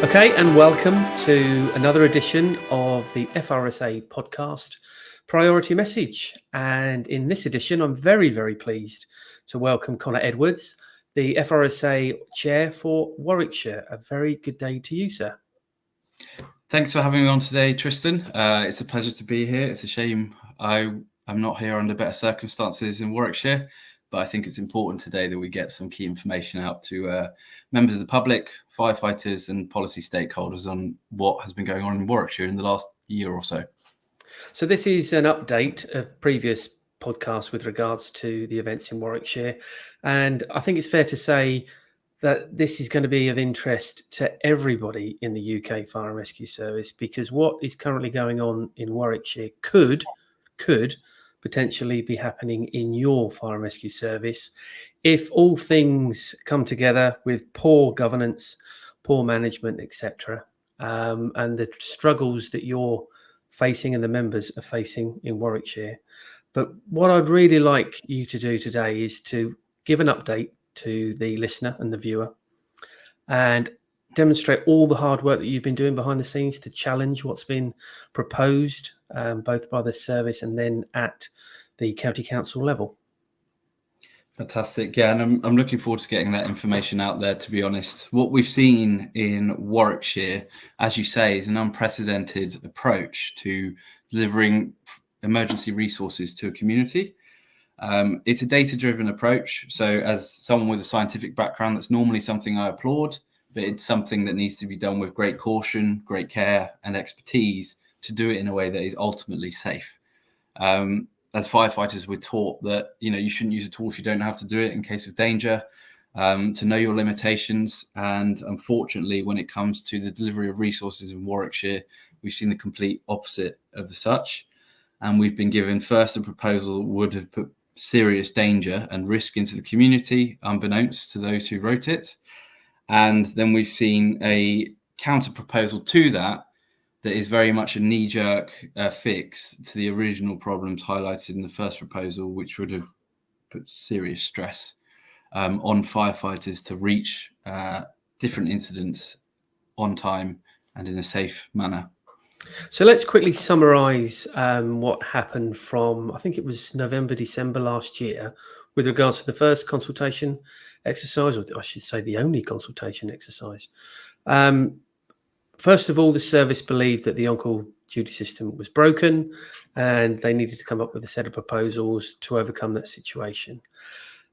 Okay, and welcome to another edition of the FRSA podcast, Priority Message. And in this edition, I'm very, very pleased to welcome Conor Edwards, the FRSA Chair for Warwickshire. A very good day to you, sir. Thanks for having me on today, Tristan. It's a pleasure to be here. It's a shame I'm not here under better circumstances in Warwickshire, but I think it's important today that we get some key information out to members of the public, firefighters and policy stakeholders on what has been going on in Warwickshire in the last year or so. So this is an update of previous podcasts with regards to the events in Warwickshire. And I think it's fair to say that this is going to be of interest to everybody in the UK Fire and Rescue Service, because what is currently going on in Warwickshire could potentially be happening in your Fire and Rescue Service if all things come together with poor governance, poor management, etc., and the struggles that you're facing and the members are facing in Warwickshire. But what I'd really like you to do today is to give an update to the listener and the viewer and demonstrate all the hard work that you've been doing behind the scenes to challenge what's been proposed, both by the service and then at the county council level. Fantastic. Yeah, and I'm looking forward to getting that information out there, to be honest. What we've seen in Warwickshire, as you say, is an unprecedented approach to delivering emergency resources to a community. It's a data-driven approach. So as someone with a scientific background, that's normally something I applaud, but it's something that needs to be done with great caution, great care and expertise to do it in a way that is ultimately safe. As firefighters, we're taught that, you shouldn't use a tool if you don't know how to do it in case of danger, to know your limitations. And unfortunately, when it comes to the delivery of resources in Warwickshire, we've seen the complete opposite of the such. And we've been given first a proposal that would have put serious danger and risk into the community, unbeknownst to those who wrote it. And then we've seen a counter proposal to that is very much a knee-jerk fix to the original problems highlighted in the first proposal, which would have put serious stress on firefighters to reach different incidents on time and in a safe manner. So let's quickly summarise what happened from, I think it was November, December last year, with regards to the first consultation exercise, or I should say the only consultation exercise. First of all, the service believed that the on-call duty system was broken and they needed to come up with a set of proposals to overcome that situation.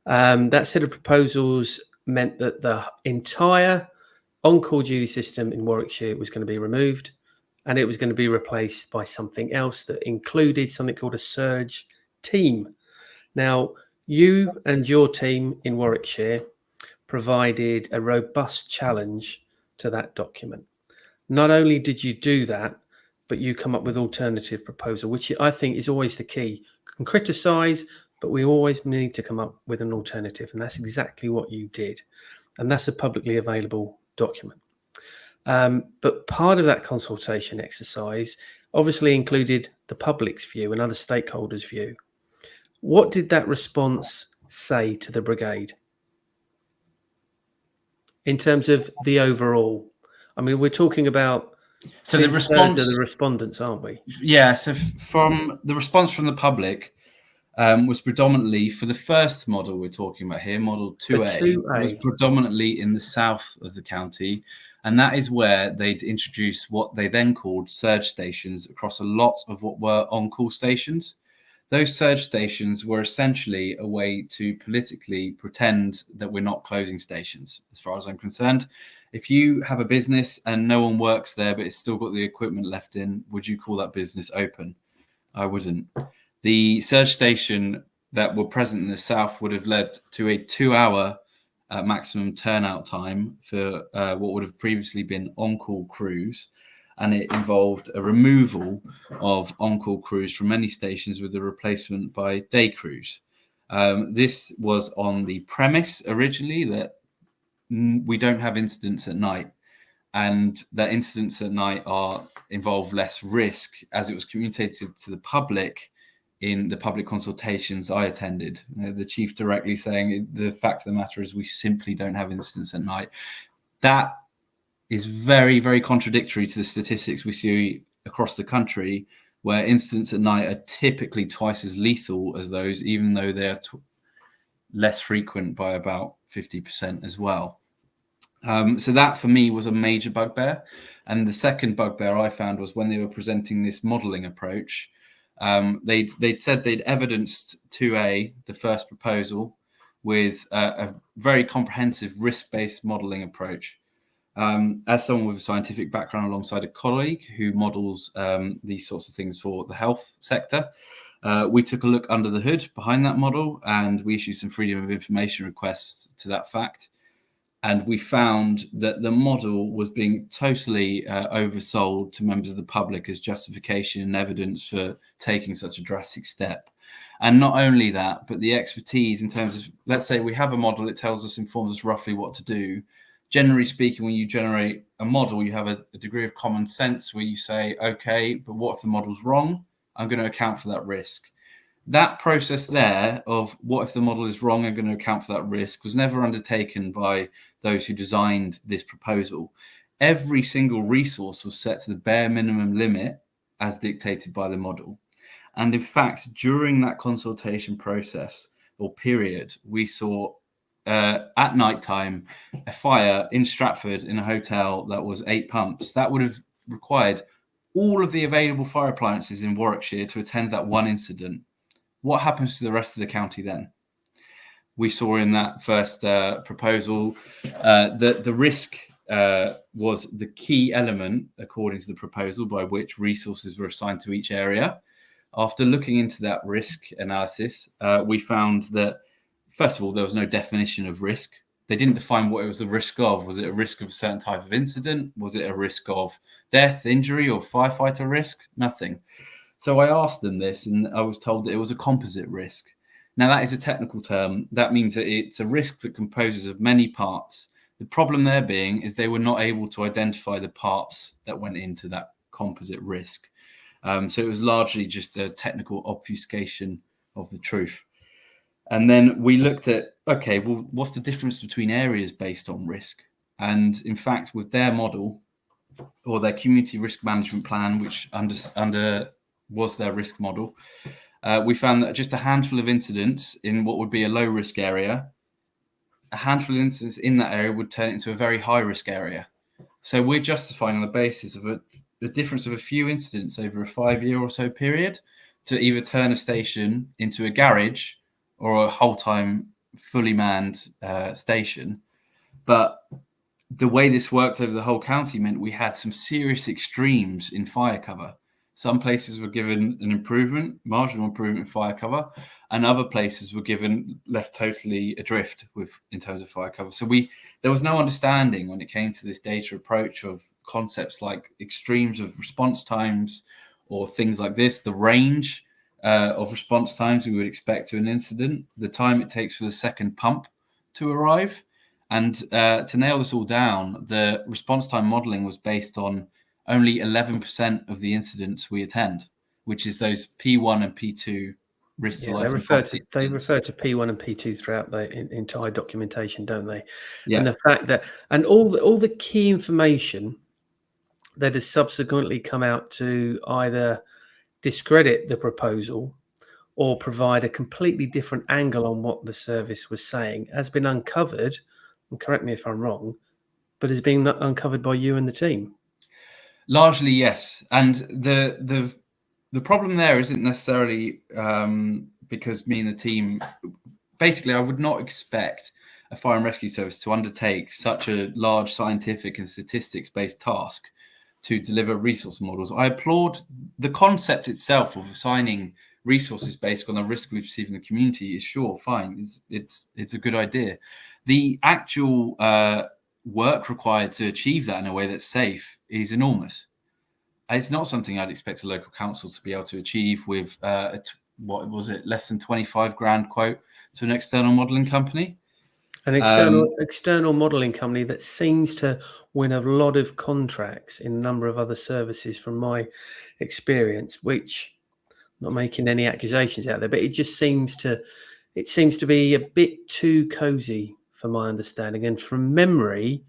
That set of proposals meant that the entire on-call duty system in Warwickshire was going to be removed, and it was going to be replaced by something else that included something called a surge team. Now, you and your team in Warwickshire provided a robust challenge to that document. Not only did you do that, but you come up with alternative proposal, which I think is always the key. You can criticise, but we always need to come up with an alternative. And that's exactly what you did. And that's a publicly available document. But part of that consultation exercise obviously included the public's view and other stakeholders' view. What did that response say to the brigade in terms of the overall? I mean, we're talking about the response of the respondents, aren't we? Yeah. So from the response from the public was predominantly for the first model we're talking about here, model 2A, was predominantly in the south of the county. And that is where they'd introduced what they then called surge stations across a lot of what were on-call stations. Those surge stations were essentially a way to politically pretend that we're not closing stations, as far as I'm concerned. If you have a business and no one works there, but it's still got the equipment left in, would you call that business open? I wouldn't. The surge station that were present in the south would have led to a 2-hour maximum turnout time for what would have previously been on-call crews. And it involved a removal of on-call crews from many stations with a replacement by day crews. This was on the premise originally that we don't have incidents at night, and that incidents at night involve less risk, as it was communicated to the public in the public consultations I attended. The chief directly saying the fact of the matter is we simply don't have incidents at night. That is very, very contradictory to the statistics we see across the country, where incidents at night are typically twice as lethal as those, even though they are less frequent by about 50% as well. So that for me was a major bugbear. And the second bugbear I found was when they were presenting this modelling approach. They'd said they'd evidenced 2A, the first proposal, with a very comprehensive risk-based modelling approach. As someone with a scientific background alongside a colleague who models these sorts of things for the health sector, we took a look under the hood behind that model, and we issued some freedom of information requests to that fact. And we found that the model was being totally oversold to members of the public as justification and evidence for taking such a drastic step. And not only that, but the expertise in terms of, let's say we have a model, it tells us, informs us roughly what to do. Generally speaking, when you generate a model, you have a degree of common sense where you say, okay, but what if the model's wrong? I'm going to account for that risk. That process there of what if the model is wrong, I'm going to account for that risk, was never undertaken by those who designed this proposal. Every single resource was set to the bare minimum limit as dictated by the model. And in fact, during that consultation process or period, we saw at night time a fire in Stratford in a hotel that was 8 pumps. That would have required all of the available fire appliances in Warwickshire to attend that one incident. What happens to the rest of the county then? We saw in that first proposal that the risk was the key element, according to the proposal, by which resources were assigned to each area. After looking into that risk analysis, we found that, first of all, there was no definition of risk. They didn't define what it was the risk of. Was it a risk of a certain type of incident? Was it a risk of death, injury, or firefighter risk? Nothing. So I asked them this, and I was told that it was a composite risk. Now, that is a technical term. That means that it's a risk that composes of many parts. The problem there being is they were not able to identify the parts that went into that composite risk. So it was largely just a technical obfuscation of the truth. And then we looked at, okay, well, what's the difference between areas based on risk? And in fact, with their model or their community risk management plan, which under was their risk model, we found that just a handful of incidents in what would be a low risk area, a handful of incidents in that area would turn it into a very high risk area. So we're justifying on the basis of the difference of a few incidents over a 5-year or so period to either turn a station into a garage or a whole-time fully manned station. But the way this worked over the whole county meant we had some serious extremes in fire cover. Some places were given an improvement, marginal improvement in fire cover, and other places were left totally adrift in terms of fire cover. So there was no understanding when it came to this data approach of concepts like extremes of response times or things like this, the range of response times we would expect to an incident, the time it takes for the second pump to arrive. And to nail this all down, the response time modelling was based on only 11% of the incidents we attend, which is those P1 and P2 risk to life. They refer to P1 and P2 throughout the entire documentation, don't they? Yeah. And the fact that, and all the key information that has subsequently come out to either discredit the proposal or provide a completely different angle on what the service was saying has been uncovered, and correct me if I'm wrong, but has been uncovered by you and the team. Largely, yes. And the problem there isn't necessarily because me and the team, basically, I would not expect a fire and rescue service to undertake such a large scientific and statistics-based task to deliver resource models. I applaud the concept itself of assigning resources based on the risk we perceive in the community is sure, fine. It's a good idea. The actual work required to achieve that in a way that's safe is enormous. It's not something I'd expect a local council to be able to achieve with what was it, less than 25 grand quote to an external modelling company. An external modelling company that seems to win a lot of contracts in a number of other services from my experience, which, not making any accusations out there, but it just seems to be a bit too cozy for my understanding. And from memory,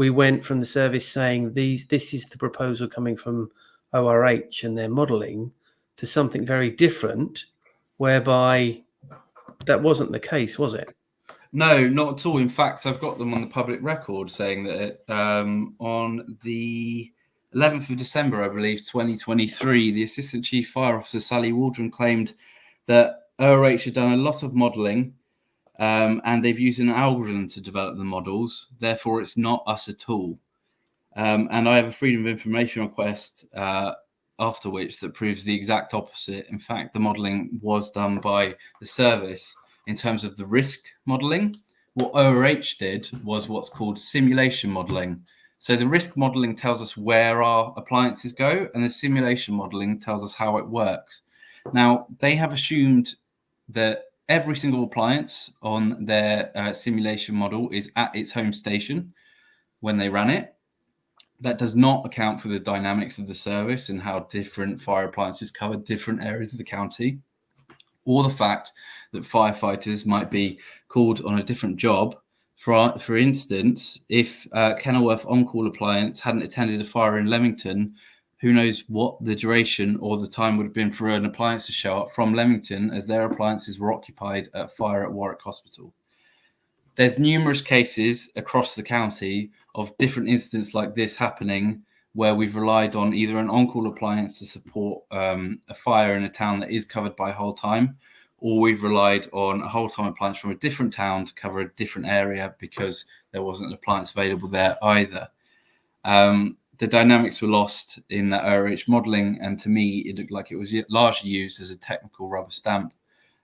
we went from the service saying this is the proposal coming from ORH and their modelling to something very different, whereby that wasn't the case, was it? No, not at all. In fact, I've got them on the public record saying that on the 11th of December, I believe, 2023, the Assistant Chief Fire Officer, Sally Waldron, claimed that ORH had done a lot of modelling and they've used an algorithm to develop the models. Therefore, it's not us at all. And I have a Freedom of Information request after which that proves the exact opposite. In fact, the modelling was done by the service in terms of the risk modelling. What ORH did was what's called simulation modelling. So the risk modelling tells us where our appliances go, and the simulation modelling tells us how it works. Now, they have assumed that every single appliance on their simulation model is at its home station when they ran it. That does not account for the dynamics of the service and how different fire appliances cover different areas of the county, or the fact that firefighters might be called on a different job. For instance, if Kenilworth on-call appliance hadn't attended a fire in Leamington, who knows what the duration or the time would have been for an appliance to show up from Leamington, as their appliances were occupied at a fire at Warwick Hospital. There's numerous cases across the county of different incidents like this happening, where we've relied on either an on-call appliance to support a fire in a town that is covered by whole time, or we've relied on a whole time appliance from a different town to cover a different area because there wasn't an appliance available there either. The dynamics were lost in that ORH modelling, and to me, it looked like it was largely used as a technical rubber stamp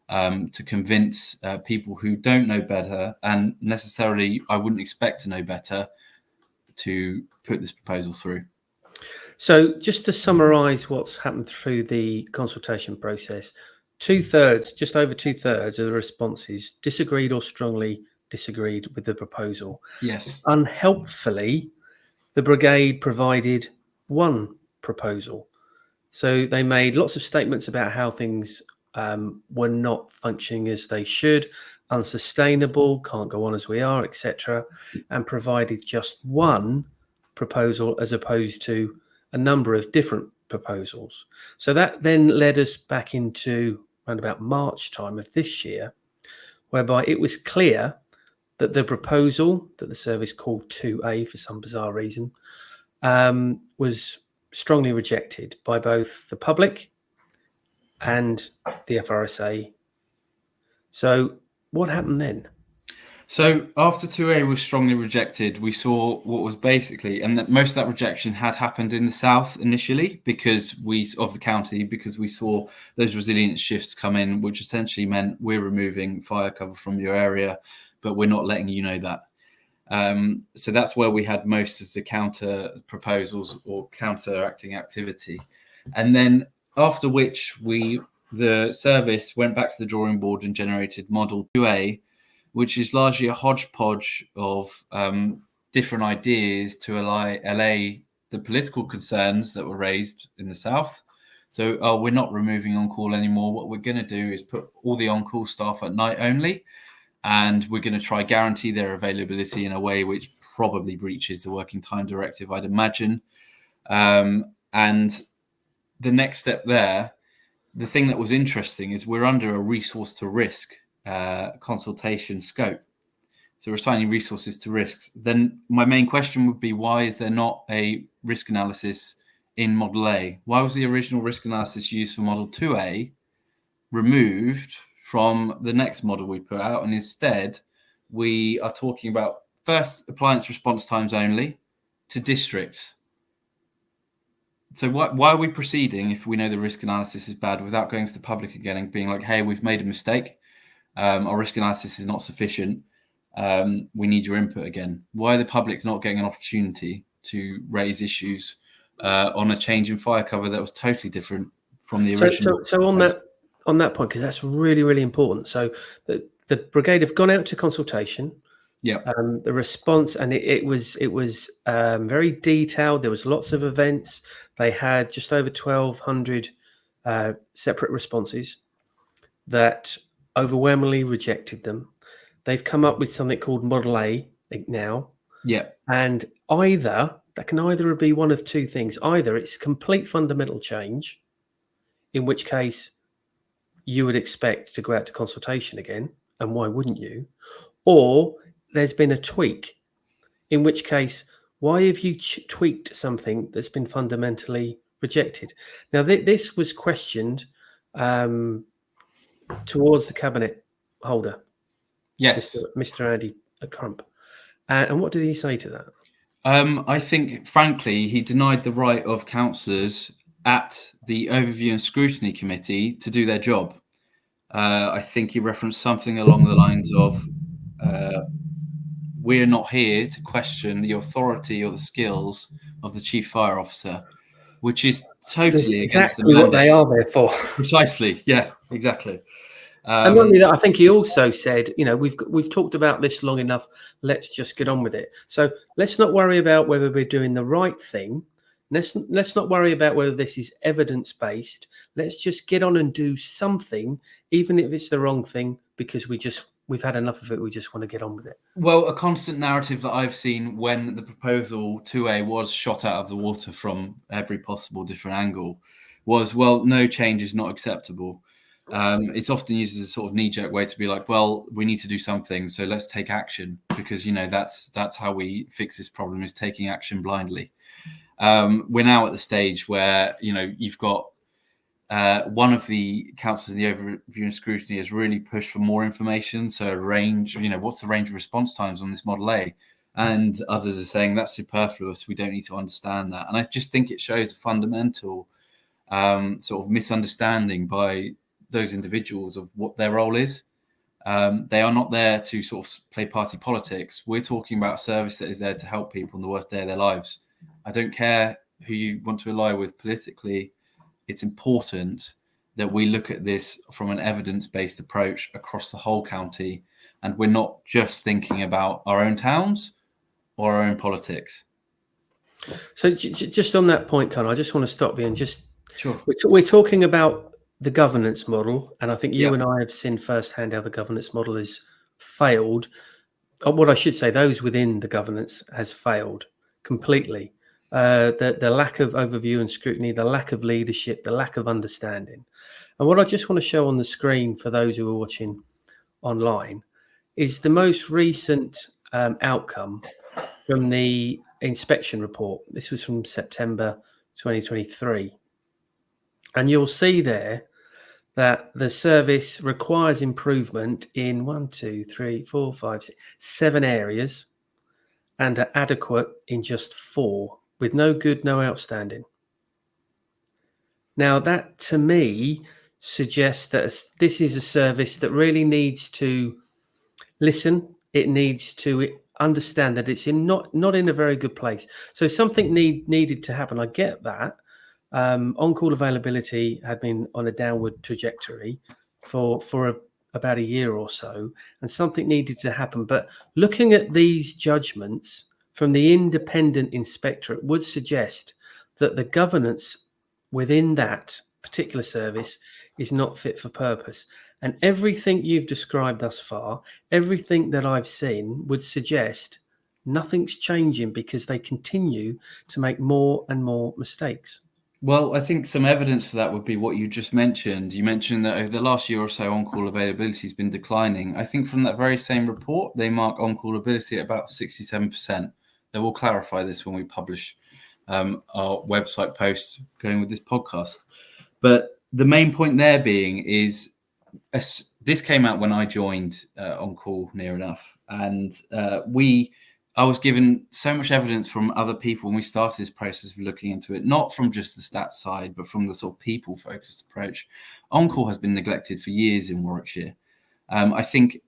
to convince people who don't know better, and necessarily I wouldn't expect to know better, to put this proposal through. So just to summarise what's happened through the consultation process, just over two-thirds of the responses disagreed or strongly disagreed with the proposal. Yes. Unhelpfully, the brigade provided one proposal. So they made lots of statements about how things were not functioning as they should, unsustainable, can't go on as we are, etc., and provided just one proposal as opposed to a number of different proposals. So that then led us back into around about March time of this year, whereby it was clear that the proposal that the service called 2A for some bizarre reason was strongly rejected by both the public and the FRSA. So what happened then? So after 2A was strongly rejected, we saw what was basically, and that most of that rejection had happened in the south initially because of the county, because we saw those resilience shifts come in, which essentially meant we're removing fire cover from your area, but we're not letting you know that. So that's where we had most of the counter proposals or counteracting activity. And then after which the service went back to the drawing board and generated Model 2A, which is largely a hodgepodge of different ideas to allay the political concerns that were raised in the south. So we're not removing on-call anymore. What we're going to do is put all the on-call staff at night only, and we're going to try guarantee their availability in a way which probably breaches the Working Time Directive, I'd imagine. And the next step there, the thing that was interesting is we're under a resource to risk consultation scope. So we're assigning resources to risks. Then my main question would be, why is there not a risk analysis in Model A? Why was the original risk analysis used for Model 2A removed from the next model we put out? And instead, we are talking about first appliance response times only to districts. So why are we proceeding if we know the risk analysis is bad without going to the public again and being like, hey, we've made a mistake. Our risk analysis is not sufficient. We need your input again. Why are the public not getting an opportunity to raise issues on a change in fire cover that was totally different from the original? So on that point, because that's really, really important. So the brigade have gone out to consultation. Yeah. The response, and it was very detailed. There was lots of events. They had just over 1,200 separate responses that overwhelmingly rejected them. They've come up with something called Model A now. Yeah. And that can either be one of two things. Either it's complete fundamental change, in which case you would expect to go out to consultation again, and why wouldn't you? Or there's been a tweak, in which case, why have you tweaked something that's been fundamentally rejected? Now, this was questioned towards the cabinet holder, Yes. Mr. Andy Crump. And what did he say to that? I think, frankly, he denied the right of councillors at the Overview and Scrutiny Committee to do their job. I think he referenced something along the lines of, we're not here to question the authority or the skills of the Chief Fire Officer, which is totally against the mandate. What they are there for. Precisely, yeah, exactly. And not only that, I think he also said, we've talked about this long enough. Let's just get on with it. So let's not worry about whether we're doing the right thing. Let's not worry about whether this is evidence-based. Let's just get on and do something, even if it's the wrong thing, because we've had enough of it. We just want to get on with it. Well, a constant narrative that I've seen when the proposal 2A was shot out of the water from every possible different angle was, well, no change is not acceptable. It's often used as a sort of knee-jerk way to be like, well, we need to do something, so let's take action, because that's how we fix this problem, is taking action blindly. We're now at the stage where you've got one of the councillors in the Overview and Scrutiny has really pushed for more information, so a range, what's the range of response times on this Model A, and others are saying that's superfluous, we don't need to understand that. And I just think it shows a fundamental sort of misunderstanding by those individuals of what their role is. They are not there to sort of play party politics. We're talking about a service that is there to help people on the worst day of their lives. I don't care who you want to ally with politically. It's important that we look at this from an evidence-based approach across the whole county, and we're not just thinking about our own towns or our own politics. So just on that point, Conor, I just want to stop you and just... Sure. We're talking about the governance model, and I think you Yep. and I have seen firsthand how the governance model has failed. Or what I should say, those within the governance has failed completely. The lack of overview and scrutiny, the lack of leadership, the lack of understanding. And what I just want to show on the screen for those who are watching online is the most recent outcome from the inspection report. This was from September 2023. And you'll see there that the service requires improvement in 7 areas, and are adequate in just 4, with no good, no outstanding. Now, that to me suggests that this is a service that really needs to listen. It needs to understand that it's not in a very good place. So something needed to happen. I get that. On-call availability had been on a downward trajectory for about a year or so, and something needed to happen. But looking at these judgments from the independent inspectorate would suggest that the governance within that particular service is not fit for purpose. And everything you've described thus far, everything that I've seen would suggest nothing's changing, because they continue to make more and more mistakes. Well, I think some evidence for that would be what you just mentioned. You mentioned that over the last year or so, on-call availability has been declining. I think from that very same report, they mark on-call ability at about 67%. They will clarify this when we publish our website post going with this podcast. But the main point there being is, this came out when I joined on-call near enough. And I was given so much evidence from other people when we started this process of looking into it, not from just the stats side, but from the sort of people-focused approach. On-call has been neglected for years in Warwickshire. I think,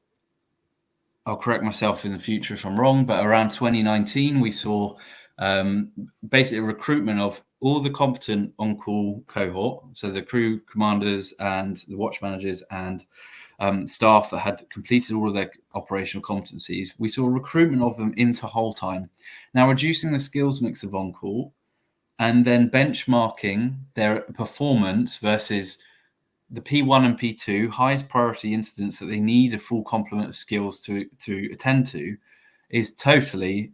I'll correct myself in the future if I'm wrong, but around 2019, we saw basically a recruitment of all the competent on-call cohort, so the crew commanders and the watch managers and staff that had completed all of their operational competencies. We saw recruitment of them into whole time. Now, reducing the skills mix of on-call and then benchmarking their performance versus the P1 and P2 highest priority incidents that they need a full complement of skills to attend to is totally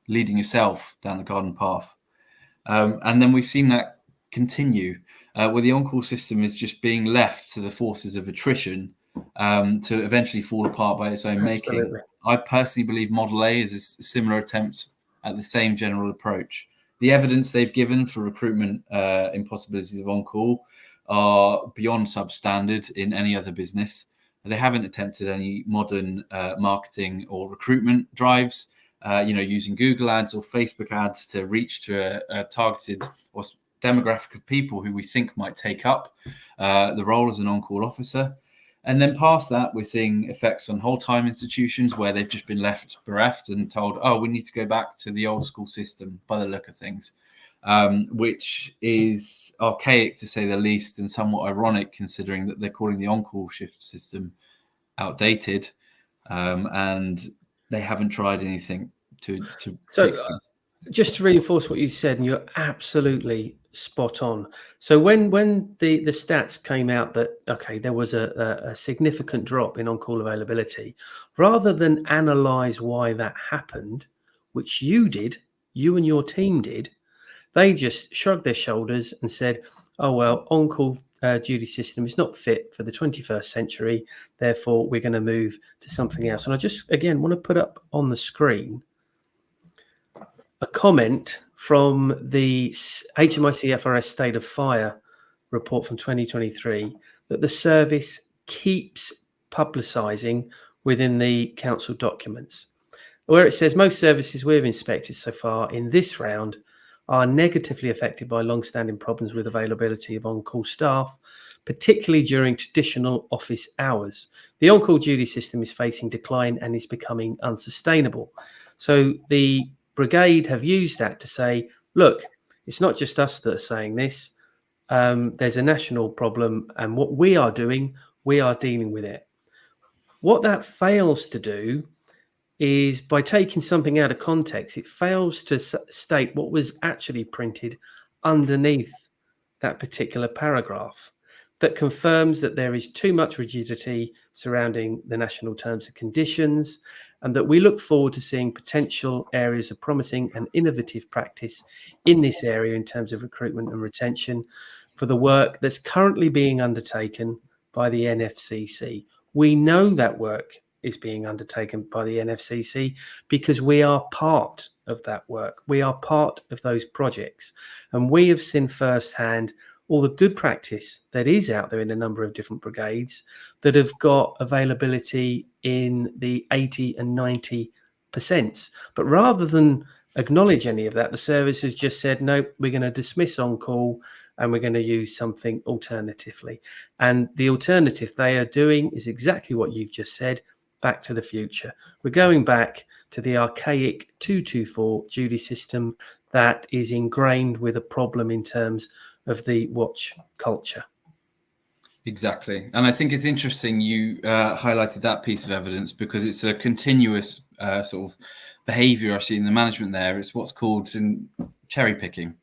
leading yourself down the garden path. And then we've seen that continue, where the on-call system is just being left to the forces of attrition to eventually fall apart by its own making. I personally believe Model A is a similar attempt at the same general approach. The evidence they've given for recruitment impossibilities of on-call are beyond substandard in any other business. They haven't attempted any modern marketing or recruitment drives, using Google ads or Facebook ads to reach to a targeted or demographic of people who we think might take up the role as an on-call officer. And then past that, we're seeing effects on whole-time institutions where they've just been left bereft and told, oh, we need to go back to the old school system by the look of things, which is archaic to say the least, and somewhat ironic considering that they're calling the on-call shift system outdated, and they haven't tried anything to fix this. Just to reinforce what you said, and you're absolutely spot on. So when the stats came out that, okay, there was a significant drop in on-call availability, rather than analyze why that happened, which you and your team did, they just shrugged their shoulders and said, oh, well, on-call duty system is not fit for the 21st century. Therefore, we're going to move to something else. And I just, again, want to put up on the screen a comment from the HMIC FRS State of Fire report from 2023 that the service keeps publicising within the council documents, where it says most services we've inspected so far in this round are negatively affected by long-standing problems with availability of on-call staff, particularly during traditional office hours. The on-call duty system is facing decline and is becoming unsustainable. So the brigade have used that to say, look, it's not just us that are saying this. There's a national problem, and what we are doing, we are dealing with it. What that fails to do is, by taking something out of context, it fails to state what was actually printed underneath that particular paragraph that confirms that there is too much rigidity surrounding the national terms and conditions, and that we look forward to seeing potential areas of promising and innovative practice in this area in terms of recruitment and retention for the work that's currently being undertaken by the NFCC. We know that work is being undertaken by the NFCC because we are part of that work. We are part of those projects, and we have seen firsthand all the good practice that is out there in a number of different brigades that have got availability in the 80 and 90%. But rather than acknowledge any of that, the service has just said, no, we're going to dismiss on call and we're going to use something alternatively. And the alternative they are doing is exactly what you've just said, back to the future. We're going back to the archaic 224 duty system that is ingrained with a problem in terms of the watch culture. Exactly. And I think it's interesting you highlighted that piece of evidence, because it's a continuous sort of behavior I see in the management there. It's what's called cherry picking.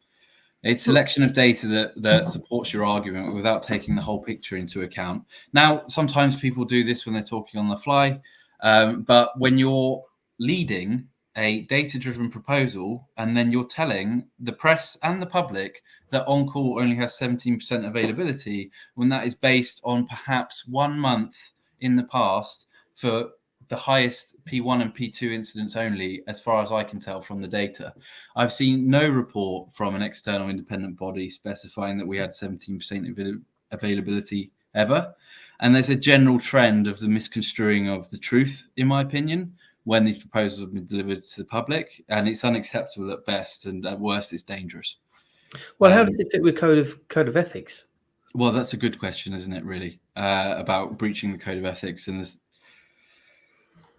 It's selection of data that supports your argument without taking the whole picture into account. Now, sometimes people do this when they're talking on the fly, but when you're leading a data-driven proposal and then you're telling the press and the public that on-call only has 17% availability, when that is based on perhaps 1 month in the past for the highest P1 and P2 incidents only, as far as I can tell from the data. I've seen no report from an external independent body specifying that we had 17% availability ever. And there's a general trend of the misconstruing of the truth, in my opinion, when these proposals have been delivered to the public, and it's unacceptable at best, and at worst it's dangerous. Well, how does it fit with code of ethics? Well, that's a good question, isn't it, really, about breaching the code of ethics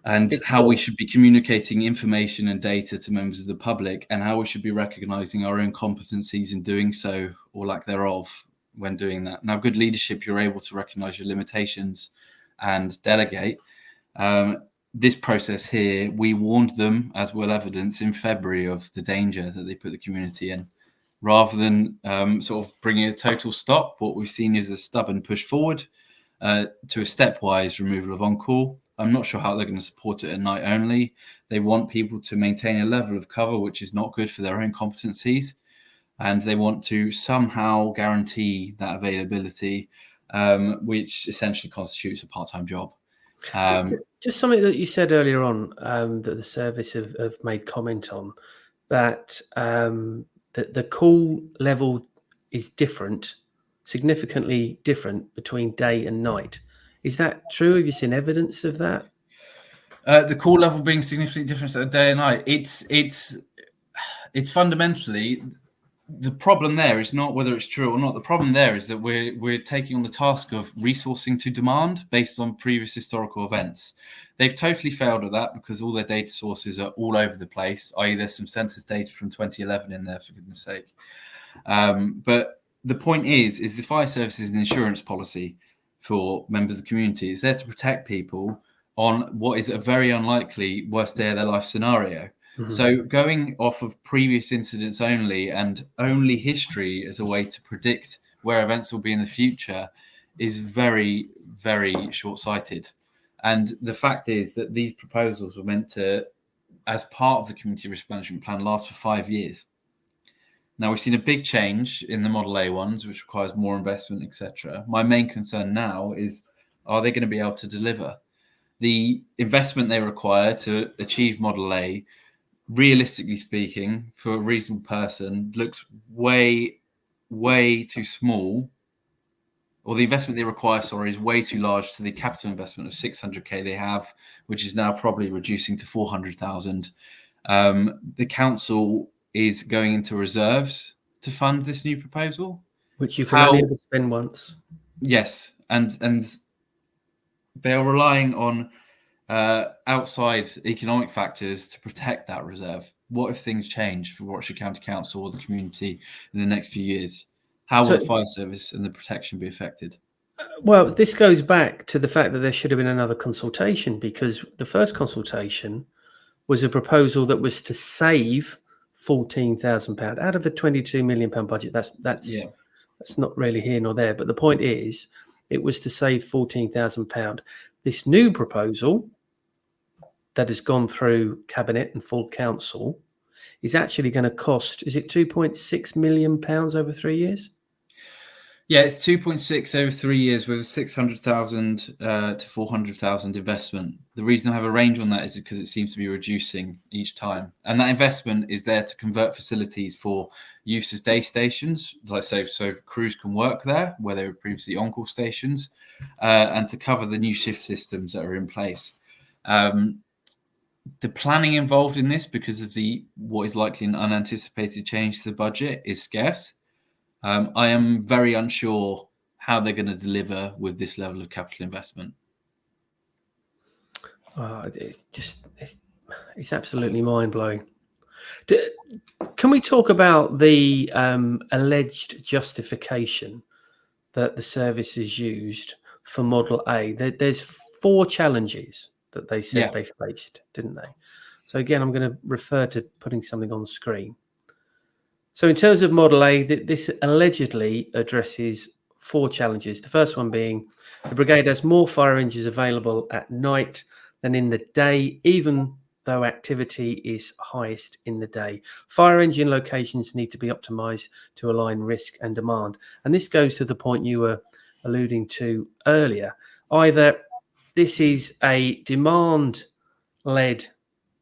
and how we should be communicating information and data to members of the public, and how we should be recognizing our own competencies in doing so, or lack thereof, when doing that. Now, good leadership, you're able to recognize your limitations and delegate. This process here, we warned them, as well evidence, in February of the danger that they put the community in. Rather than sort of bringing a total stop, what we've seen is a stubborn push forward to a stepwise removal of on-call. I'm not sure how they're going to support it at night only. They want people to maintain a level of cover which is not good for their own competencies, and they want to somehow guarantee that availability, which essentially constitutes a part-time job. Just something that you said earlier on, that the service have made comment on, that that the call level is different, significantly different between day and night. Is that true? Have you seen evidence of that? The call level being significantly different day and night. It's fundamentally, the problem there is not whether it's true or not. The problem there is that we're taking on the task of resourcing to demand based on previous historical events. They've totally failed at that because all their data sources are all over the place, i.e. there's some census data from 2011 in there, for goodness sake. But the point is the fire service is an insurance policy for members of the community. It's there to protect people on what is a very unlikely worst day of their life scenario. So going off of previous incidents only and only history as a way to predict where events will be in the future is very, very short-sighted. And the fact is that these proposals were meant to, as part of the community risk management plan, last for 5 years. Now, we've seen a big change in the Model A ones, which requires more investment, etc. My main concern now is, are they going to be able to deliver? The investment they require to achieve Model A, realistically speaking, for a reasonable person, looks way, way too small. Or the investment they require, is way too large to the capital investment of 600k they have, which is now probably reducing to 400,000. The council is going into reserves to fund this new proposal, which you can only ever spend once. Yes, and they are relying on outside economic factors to protect that reserve. What if things change for Warwickshire County Council or the community in the next few years? How will the fire service and the protection be affected? Well, this goes back to the fact that there should have been another consultation, because the first consultation was a proposal that was to save £14,000 out of a £22 million budget. That's not really here nor there. But the point is, it was to save £14,000. This new proposal that has gone through Cabinet and full council is actually going to cost, is it £2.6 million over 3 years? Yeah, it's 2.6 over 3 years with 600,000 to 400,000 investment. The reason I have a range on that is because it seems to be reducing each time. And that investment is there to convert facilities for use as day stations, like so crews can work there where they were previously on-call stations, and to cover the new shift systems that are in place. The planning involved in this, because of what is likely an unanticipated change to the budget, is scarce. I am very unsure how they're going to deliver with this level of capital investment. It's absolutely mind-blowing. Can we talk about the alleged justification that the service has used for Model A? There's 4 challenges that they said they faced, didn't they? So again, I'm going to refer to putting something on screen. So in terms of Model A, this allegedly addresses 4 challenges. The first one being the brigade has more fire engines available at night than in the day, even though activity is highest in the day. Fire engine locations need to be optimized to align risk and demand. And this goes to the point you were alluding to earlier. Either this is a demand-led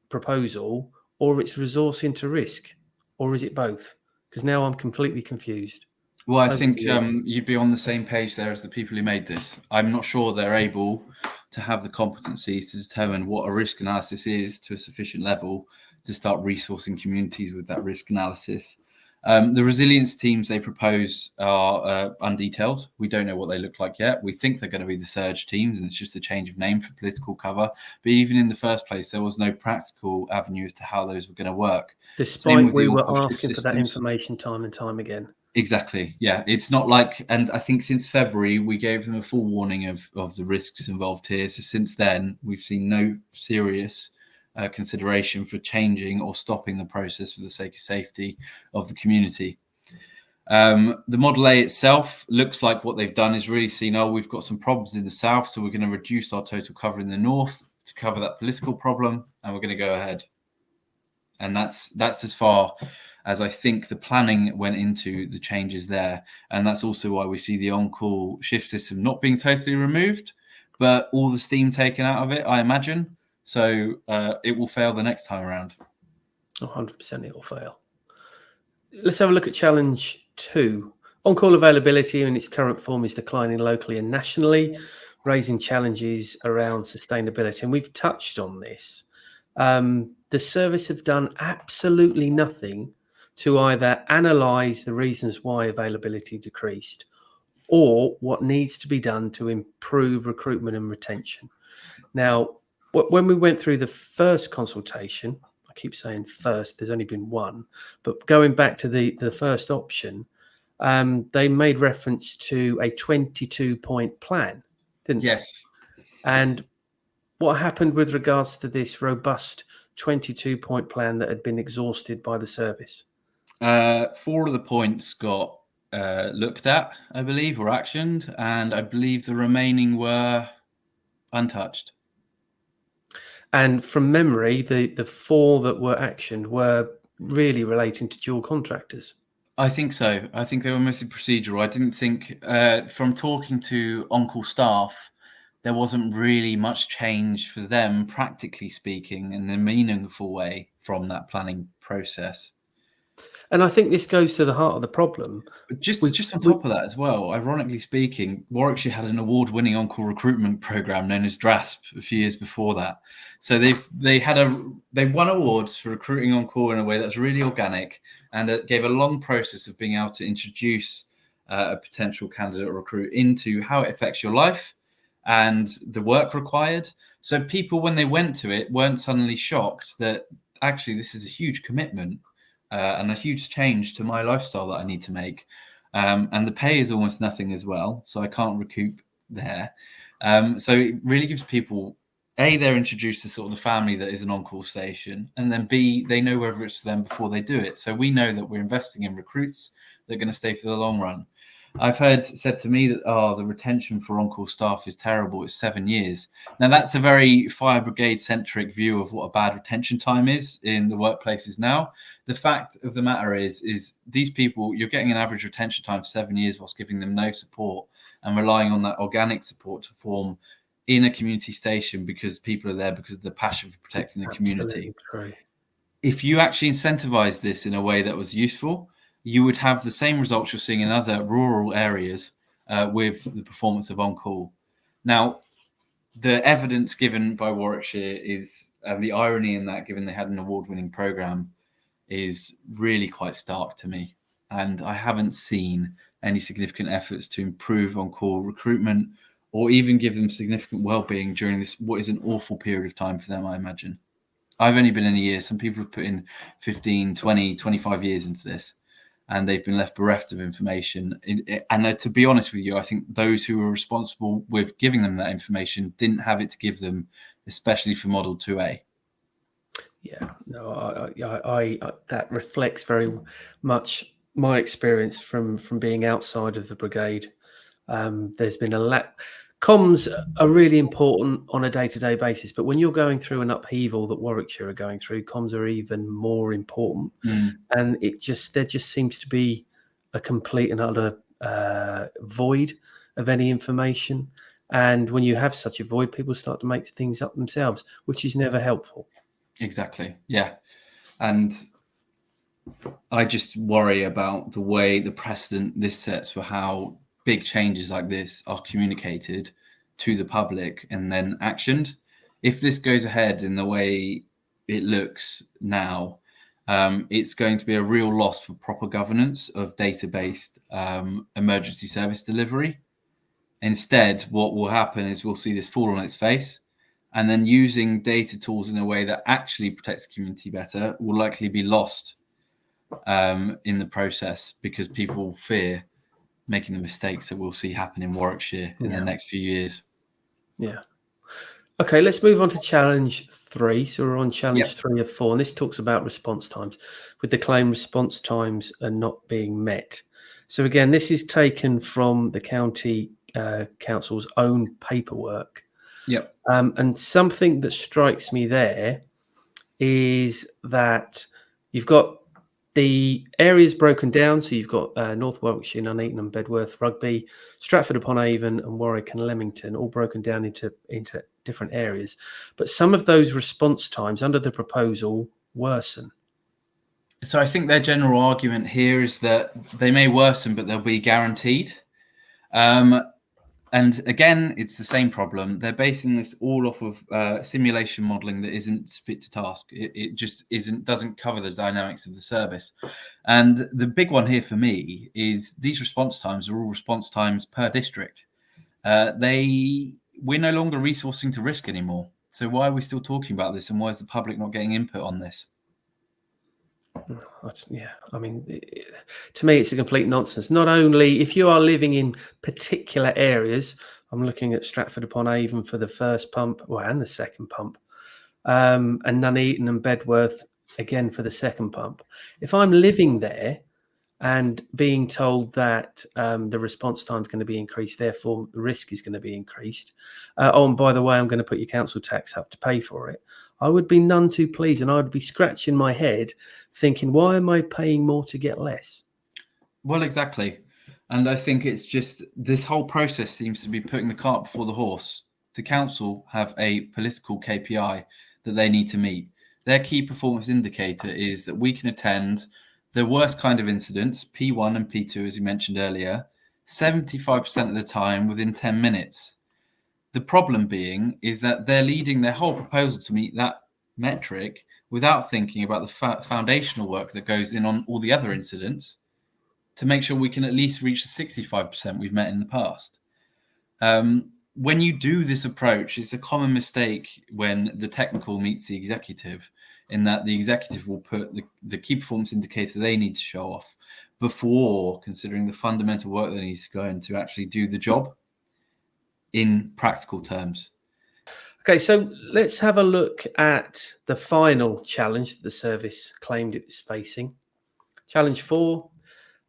proposal, or it's resourcing to risk, or is it both? Because now I'm completely confused. Well, I think you'd be on the same page there as the people who made this. I'm not sure they're able to have the competencies to determine what a risk analysis is to a sufficient level to start resourcing communities with that risk analysis. The resilience teams they propose are undetailed. We don't know what they look like yet. We think they're going to be the surge teams, and it's just a change of name for political cover. But even in the first place, there was no practical avenue as to how those were going to work. Despite we were asking for that information time and time again. Exactly. Yeah. It's not like, and I think since February, we gave them a full warning of the risks involved here. So since then, we've seen no serious consideration for changing or stopping the process for the sake of safety of the community. The Model A itself looks like what they've done is really seen, oh, we've got some problems in the south, so we're going to reduce our total cover in the north to cover that political problem, and we're going to go ahead. And that's as far as I think the planning went into the changes there. And that's also why we see the on-call shift system not being totally removed, but all the steam taken out of it, I imagine. So it will fail the next time around. 100% it will fail. Let's have a look at challenge 2. On-call availability in its current form is declining locally and nationally, raising challenges around sustainability. And we've touched on this. The service have done absolutely nothing to either analyse the reasons why availability decreased or what needs to be done to improve recruitment and retention. Now, when we went through the first consultation, I keep saying first, there's only been one, but going back to the first option, they made reference to a 22-point plan, didn't they? Yes. And what happened with regards to this robust 22-point plan that had been exhausted by the service? 4 of the points got looked at, I believe, or actioned, and I believe the remaining were untouched. And from memory, the 4 that were actioned were really relating to dual contractors. I think so. I think they were mostly procedural. I didn't think, from talking to on-call staff, there wasn't really much change for them, practically speaking, in a meaningful way from that planning process. And I think this goes to the heart of the problem. But just on top of that as well, ironically speaking, Warwickshire had an award-winning on-call recruitment program known as DRASP a few years before that. So they won awards for recruiting on-call in a way that's really organic, and it gave a long process of being able to introduce a potential candidate or recruit into how it affects your life and the work required. So people, when they went to it, weren't suddenly shocked that actually this is a huge commitment. And a huge change to my lifestyle that I need to make. And the pay is almost nothing as well, so I can't recoup there. So it really gives people, A, they're introduced to sort of the family that is an on-call station, and then B, they know whether it's for them before they do it. So we know that we're investing in recruits that are going to stay for the long run. I've heard said to me that, the retention for on-call staff is terrible. It's 7 years. Now, that's a very fire brigade-centric view of what a bad retention time is in the workplaces now. The fact of the matter is these people, you're getting an average retention time of 7 years whilst giving them no support and relying on that organic support to form in a community station because people are there because of the passion for protecting the community. True. If you actually incentivize this in a way that was useful, you would have the same results you're seeing in other rural areas with the performance of on-call. Now, the evidence given by Warwickshire is, the irony in that, given they had an award-winning programme, is really quite stark to me. And I haven't seen any significant efforts to improve on-call recruitment or even give them significant well-being during this, what is an awful period of time for them, I imagine. I've only been in a year. Some people have put in 15, 20, 25 years into this, and they've been left bereft of information. And to be honest with you, I think those who were responsible with giving them that information didn't have it to give them, especially for Model 2A. Yeah, no, I that reflects very much my experience from being outside of the brigade. There's been a lack. Comms are really important on a day-to-day basis, but when you're going through an upheaval that Warwickshire are going through, comms are even more important. And there just seems to be a complete and utter void of any information. And when you have such a void, people start to make things up themselves, which is never helpful. Exactly. Yeah. And I just worry about the way the precedent this sets for how big changes like this are communicated to the public and then actioned. If this goes ahead in the way it looks now, it's going to be a real loss for proper governance of data-based emergency service delivery. Instead, what will happen is we'll see this fall on its face, and then using data tools in a way that actually protects the community better will likely be lost in the process because people fear making the mistakes that we'll see happen in Warwickshire in the next few years. Yeah. Okay, let's move on to challenge 3. So we're on challenge 3 of 4, and this talks about response times, with the claim response times are not being met. So again, this is taken from the county council's own paperwork. Yep. And something that strikes me there is that you've got the areas broken down. So you've got North Warwickshire, Nuneaton and Bedworth, Rugby, Stratford upon Avon and Warwick and Leamington, all broken down into different areas. But some of those response times under the proposal worsen. So I think their general argument here is that they may worsen, but they'll be guaranteed. And again, it's the same problem. They're basing this all off of simulation modelling that isn't fit to task. It just doesn't cover the dynamics of the service. And the big one here for me is these response times are all response times per district. We're no longer resourcing to risk anymore. So why are we still talking about this, and why is the public not getting input on this? Yeah, I mean, to me, it's a complete nonsense. Not only if you are living in particular areas, I'm looking at Stratford upon Avon for the first pump, and the second pump, and Nuneaton and Bedworth again for the second pump. If I'm living there and being told that the response time is going to be increased, therefore the risk is going to be increased. And by the way, I'm going to put your council tax up to pay for it. I would be none too pleased, and I would be scratching my head thinking, why am I paying more to get less? Well, exactly. And I think it's just this whole process seems to be putting the cart before the horse. The council have a political KPI that they need to meet. Their key performance indicator is that we can attend the worst kind of incidents, P1 and P2, as you mentioned earlier, 75% of the time within 10 minutes. The problem being is that they're leading their whole proposal to meet that metric without thinking about the foundational work that goes in on all the other incidents to make sure we can at least reach the 65% we've met in the past. When you do this approach, it's a common mistake when the technical meets the executive, in that the executive will put the key performance indicator they need to show off before considering the fundamental work that needs to go in to actually do the job in practical terms. Okay, so let's have a look at the final challenge that the service claimed it was facing. Challenge 4,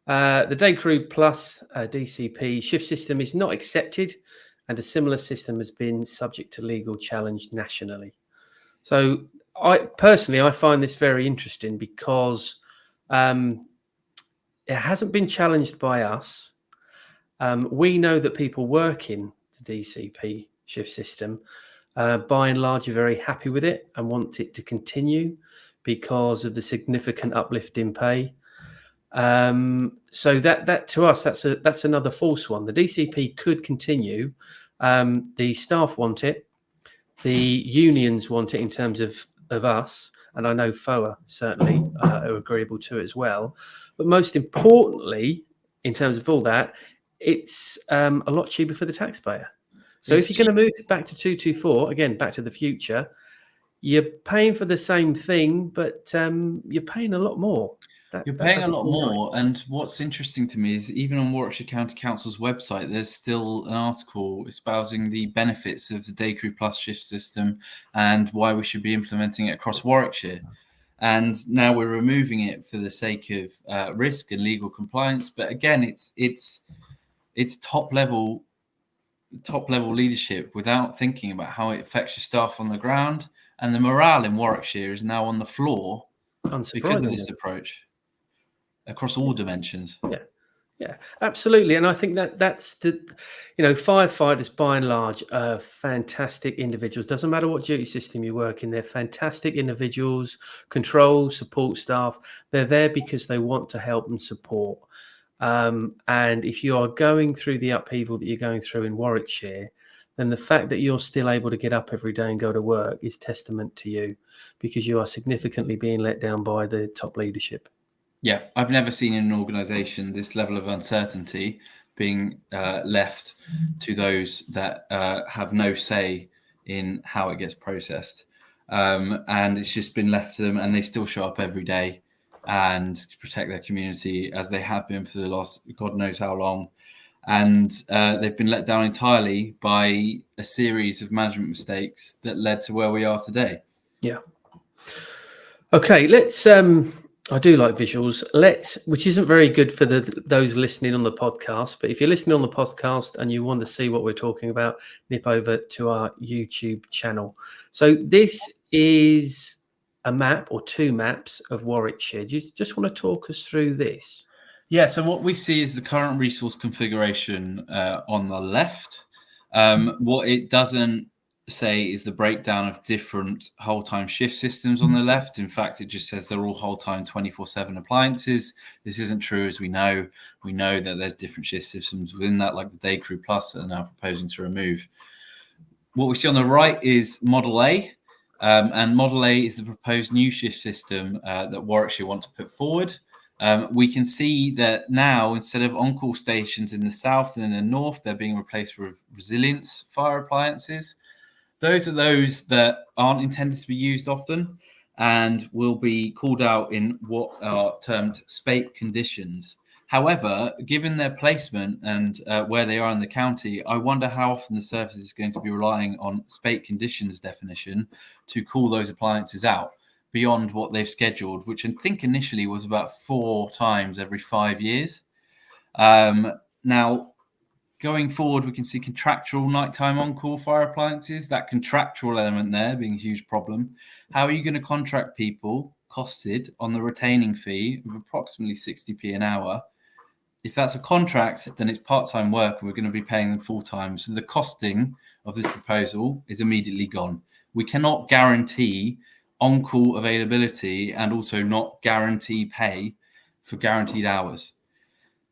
the Day Crew Plus DCP shift system is not accepted, and a similar system has been subject to legal challenge nationally. So I find this very interesting because it hasn't been challenged by us. We know that people working the DCP shift system by and large are very happy with it and want it to continue because of the significant uplift in pay. So that to us, that's another false one. The DCP could continue. The staff want it. The unions want it in terms of us, and I know FOA certainly are agreeable to it as well. But most importantly, in terms of all that, it's a lot cheaper for the taxpayer. So if you're going to move back to 224, again, back to the future, you're paying for the same thing, but you're paying a lot more. You're paying a lot more. And what's interesting to me is even on Warwickshire County Council's website, there's still an article espousing the benefits of the Day Crew Plus shift system and why we should be implementing it across Warwickshire. And now we're removing it for the sake of risk and legal compliance. But again, it's top level leadership without thinking about how it affects your staff on the ground. And the morale in Warwickshire is now on the floor because of this approach across all dimensions. Yeah, absolutely. And I think that's firefighters by and large are fantastic individuals. Doesn't matter what duty system you work in, they're fantastic individuals, control, support staff. They're there because they want to help and support. And if you are going through the upheaval that you're going through in Warwickshire, then the fact that you're still able to get up every day and go to work is testament to you, because you are significantly being let down by the top leadership. Yeah, I've never seen in an organisation this level of uncertainty being left to those that have no say in how it gets processed. And it's just been left to them, and they still show up every day and protect their community as they have been for the last God knows how long. And they've been let down entirely by a series of management mistakes that led to where we are today. Yeah. Okay, let's I do like visuals. Which isn't very good for those listening on the podcast, but if you're listening on the podcast and you want to see what we're talking about, nip over to our YouTube channel. So this is a map or two maps of Warwickshire. Do you just want to talk us through this? Yeah, so what we see is the current resource configuration on the left. What it doesn't say is the breakdown of different whole time shift systems on the left. In fact, it just says they're all whole time 24/7 appliances. This isn't true, as we know. We know that there's different shift systems within that, like the day crew plus that are now proposing to remove. What we see on the right is Model A. And Model A is the proposed new shift system that Warwickshire want to put forward. We can see that now, instead of on-call stations in the south and in the north, they're being replaced with resilience fire appliances. Those are those that aren't intended to be used often and will be called out in what are termed spate conditions. However, given their placement and where they are in the county, I wonder how often the service is going to be relying on spate conditions definition to call those appliances out beyond what they've scheduled, which I think initially was about 4 times every 5 years. Now, going forward, we can see contractual nighttime on-call fire appliances, that contractual element there being a huge problem. How are you going to contract people costed on the retaining fee of approximately 60p an hour? If that's a contract, then it's part-time work and we're going to be paying them full-time. So the costing of this proposal is immediately gone. We cannot guarantee on-call availability and also not guarantee pay for guaranteed hours.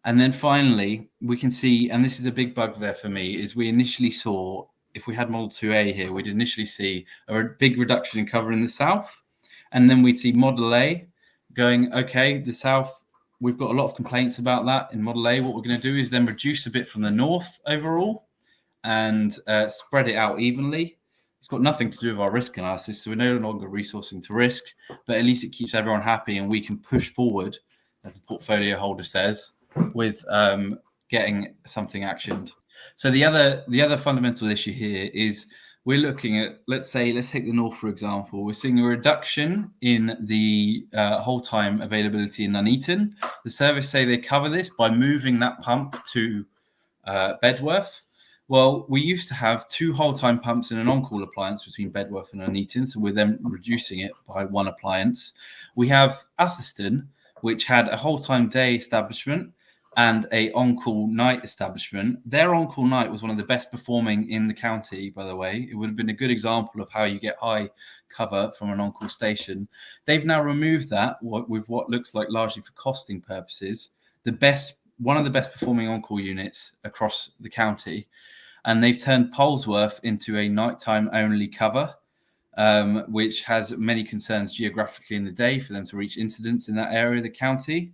And then finally, we can see, and this is a big bugbear for me, is we initially saw, if we had Model 2A here, we'd initially see a big reduction in cover in the south. And then we'd see Model A going, okay, the south, we've got a lot of complaints about that in Model A. What we're going to do is then reduce a bit from the north overall and spread it out evenly. It's got nothing to do with our risk analysis, so we're no longer resourcing to risk, but at least it keeps everyone happy and we can push forward, as the portfolio holder says, with getting something actioned. So the other fundamental issue here is we're looking at, let's take the north, for example. We're seeing a reduction in the whole time availability in Nuneaton. The service say they cover this by moving that pump to Bedworth. Well, we used to have 2 whole-time pumps and an on-call appliance between Bedworth and Nuneaton, so we're then reducing it by 1 appliance. We have Atherstone, which had a whole-time day establishment and a on-call night establishment. Their on-call night was one of the best performing in the county, by the way. It would have been a good example of how you get high cover from an on-call station. They've now removed that with what looks like largely for costing purposes, one of the best performing on-call units across the county. And they've turned Polesworth into a nighttime only cover, which has many concerns geographically in the day for them to reach incidents in that area of the county.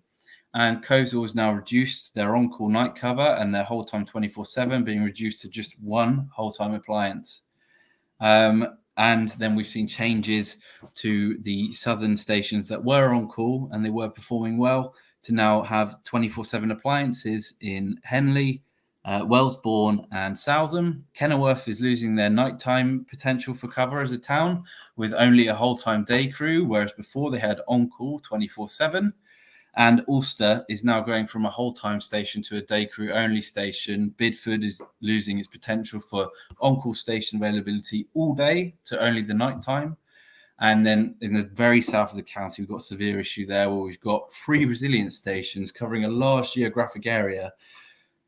And Coleshill has now reduced their on-call night cover and their whole time 24/7 being reduced to just 1 whole time appliance. And then we've seen changes to the southern stations that were on call and they were performing well to now have 24/7 appliances in Henley, Wellesbourne and Southam. Kenilworth is losing their nighttime potential for cover as a town with only a whole-time day crew, whereas before they had on-call 24/7. And Ulster is now going from a whole-time station to a day crew only station. Bidford is losing its potential for on-call station availability all day to only the nighttime. And then in the very south of the county, we've got a severe issue there where we've got 3 resilience stations covering a large geographic area.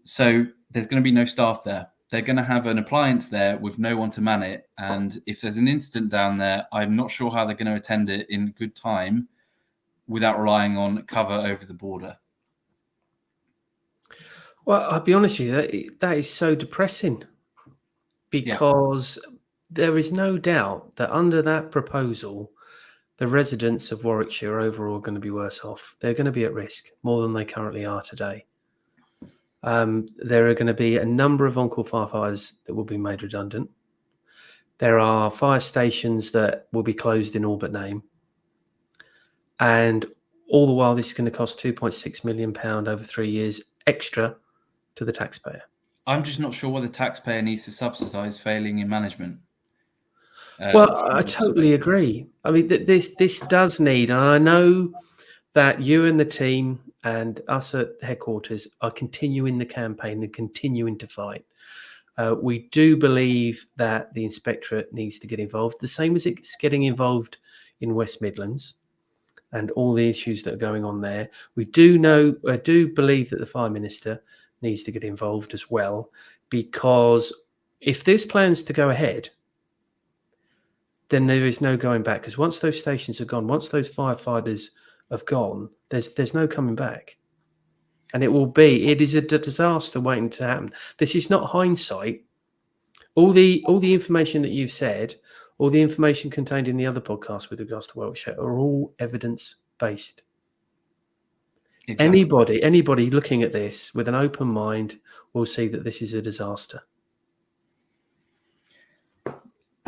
So there's going to be no staff there. They're going to have an appliance there with no one to man it. And if there's an incident down there, I'm not sure how they're going to attend it in good time without relying on cover over the border. Well, I'll be honest with you, that is so depressing because there is no doubt that under that proposal, the residents of Warwickshire are overall going to be worse off. They're going to be at risk more than they currently are today. There are going to be a number of on-call firefighters that will be made redundant. There are fire stations that will be closed in all but name. And all the while, this is going to cost £2.6 million over 3 years extra to the taxpayer. I'm just not sure what the taxpayer needs to subsidise failing in management. Well, I totally agree. I mean, this does need, and I know that you and the team and us at headquarters are continuing the campaign and continuing to fight. We do believe that the inspectorate needs to get involved, the same as it's getting involved in West Midlands and all the issues that are going on there. We do believe that the Fire Minister needs to get involved as well, because if this plans to go ahead, then there is no going back. Because once those stations are gone, once those firefighters have gone, there's no coming back. And it is a disaster waiting to happen. This is not hindsight. All the information that you've said, all the information contained in the other podcast with regards to Warwickshire are all evidence-based. Exactly. Anybody looking at this with an open mind will see that this is a disaster.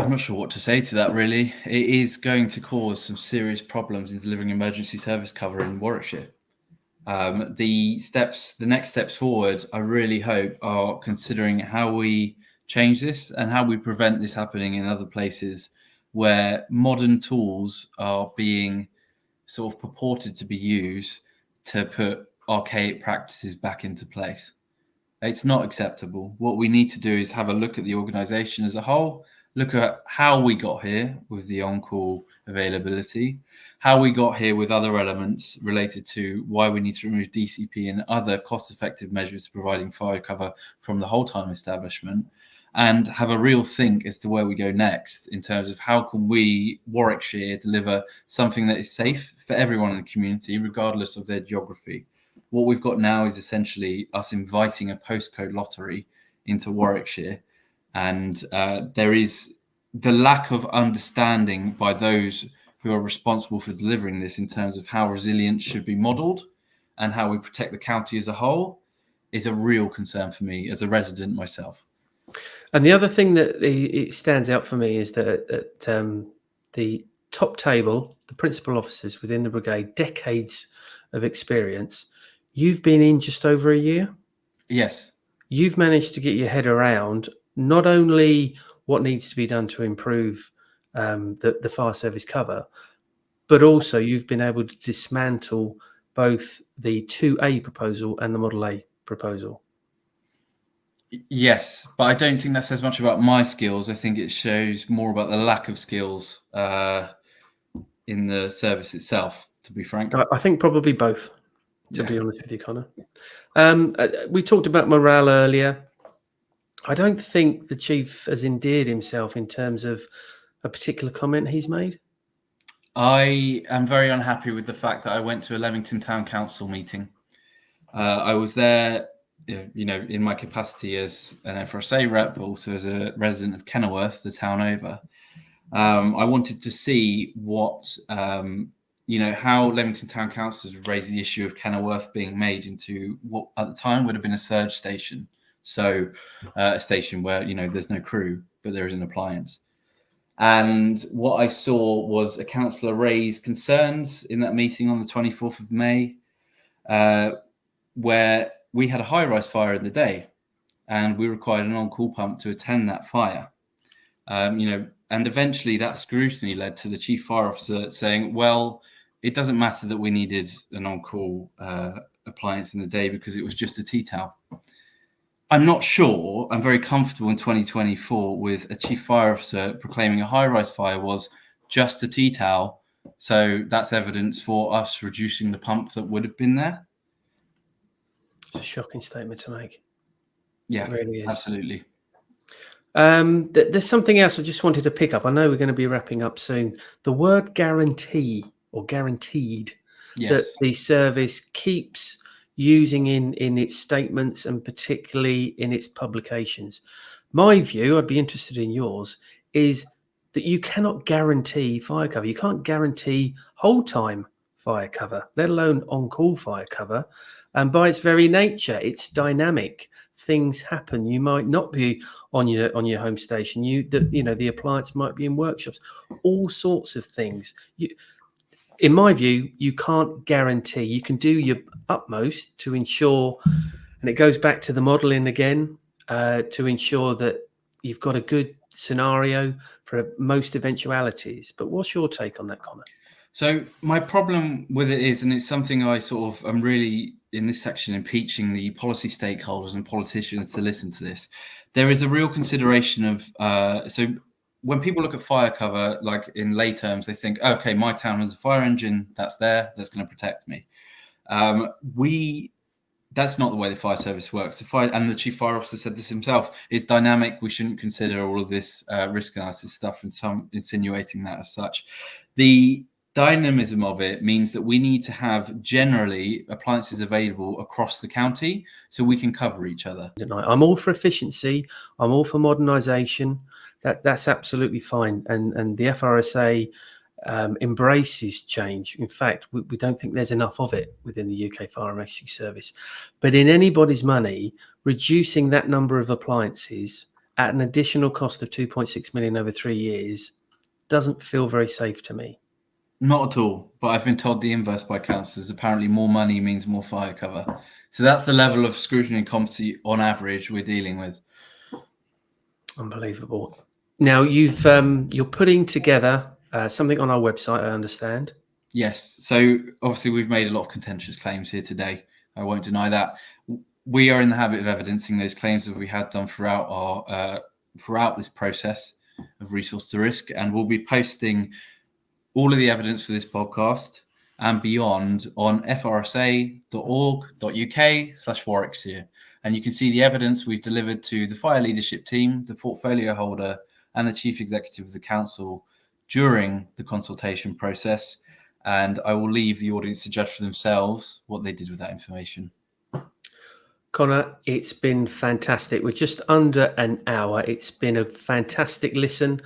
I'm not sure what to say to that, really. It is going to cause some serious problems in delivering emergency service cover in Warwickshire. The next steps forward, I really hope, are considering how we change this and how we prevent this happening in other places where modern tools are being sort of purported to be used to put archaic practices back into place. It's not acceptable. What we need to do is have a look at the organisation as a whole, look at how we got here with the on-call availability, how we got here with other elements related to why we need to remove DCP and other cost-effective measures to providing fire cover from the whole-time establishment, and have a real think as to where we go next in terms of how can we, Warwickshire, deliver something that is safe for everyone in the community, regardless of their geography. What we've got now is essentially us inviting a postcode lottery into Warwickshire, and there is the lack of understanding by those who are responsible for delivering this in terms of how resilience should be modelled and how we protect the county as a whole is a real concern for me as a resident myself. And the other thing that it stands out for me is that the top table, the principal officers within the brigade, decades of experience, you've been in just over a year. Yes. You've managed to get your head around not only what needs to be done to improve the fire service cover, but also you've been able to dismantle both the 2A proposal and the Model A proposal. Yes, but I don't think that says much about my skills. I think it shows more about the lack of skills in the service itself, to be frank. I think probably both, to be honest with you, Conor. We talked about morale earlier. I don't think the chief has endeared himself in terms of a particular comment he's made. I am very unhappy with the fact that I went to a Leamington Town Council meeting. I was there, in my capacity as an FRSA rep, but also as a resident of Kenilworth, the town over. I wanted to see what, how Leamington Town Council has raised the issue of Kenilworth being made into what at the time would have been a surge station. So a station where, there's no crew, but there is an appliance. And what I saw was a councillor raise concerns in that meeting on the 24th of May, where we had a high-rise fire in the day and we required an on-call pump to attend that fire. And eventually that scrutiny led to the chief fire officer saying, well, it doesn't matter that we needed an on-call appliance in the day because it was just a tea towel. I'm not sure I'm very comfortable in 2024 with a chief fire officer proclaiming a high-rise fire was just a tea towel. So that's evidence for us reducing the pump that would have been there. It's a shocking statement to make. Yeah, it really is. Absolutely. There's something else I just wanted to pick up. I know we're going to be wrapping up soon. The word guarantee or guaranteed that the service keeps using in its statements and particularly in its publications. My view, I'd be interested in yours, is that you cannot guarantee fire cover. You can't guarantee whole time fire cover, let alone on-call fire cover. And by its very nature, it's dynamic. Things happen. You might not be on your home station. The appliance might be in workshops. All sorts of things. In my view, you can't guarantee. You can do your utmost to ensure, and it goes back to the modelling again, to ensure that you've got a good scenario for most eventualities. But what's your take on that, Conor? So my problem with it is, and it's something I sort of, I'm really in this section impeaching the policy stakeholders and politicians to listen to this. There is a real consideration of, so when people look at fire cover, like in lay terms, they think, okay, my town has a fire engine, that's going to protect me. That's not the way the fire service works. And the chief fire officer said this himself, it's dynamic. We shouldn't consider all of this risk analysis stuff and some insinuating that as such. The dynamism of it means that we need to have generally appliances available across the county so we can cover each other. I'm all for efficiency. I'm all for modernisation. That's absolutely fine. And the FRSA embraces change. In fact, we don't think there's enough of it within the UK Fire and Rescue Service. But in anybody's money, reducing that number of appliances at an additional cost of 2.6 million over 3 years doesn't feel very safe to me. Not at all. But I've been told the inverse by councillors. Apparently more money means more fire cover. So that's the level of scrutiny and competency on average we're dealing with. Unbelievable. Now you're putting together something on our website, I understand. Yes. So obviously we've made a lot of contentious claims here today. I won't deny that. We are in the habit of evidencing those claims that we have done throughout this process of resource to risk, and we'll be posting all of the evidence for this podcast and beyond on frsa.org.uk/Warwickshire. And you can see the evidence we've delivered to the fire leadership team, the portfolio holder, and the chief executive of the council during the consultation process. And I will leave the audience to judge for themselves what they did with that information. Conor, it's been fantastic. We're just under an hour. It's been a fantastic listen.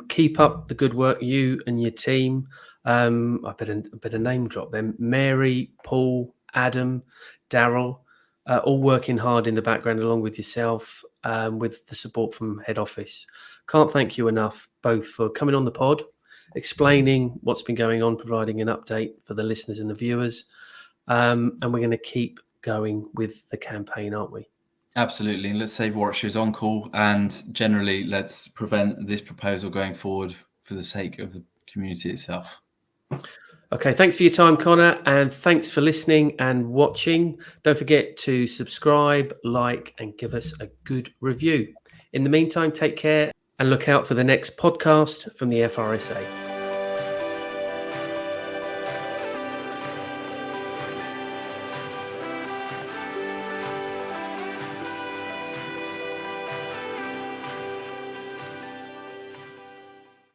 Keep up the good work, you and your team. I better name drop them. Mary, Paul, Adam, Daryl, all working hard in the background along with yourself, with the support from head office. Can't thank you enough, both for coming on the pod, explaining what's been going on, providing an update for the listeners and the viewers. And we're going to keep going with the campaign, aren't we? Absolutely. Let's save Warwickshire's on call, and generally let's prevent this proposal going forward for the sake of the community itself. Okay, thanks for your time, Conor, and thanks for listening and watching. Don't forget to subscribe, like, and give us a good review. In the meantime, take care and look out for the next podcast from the FRSA.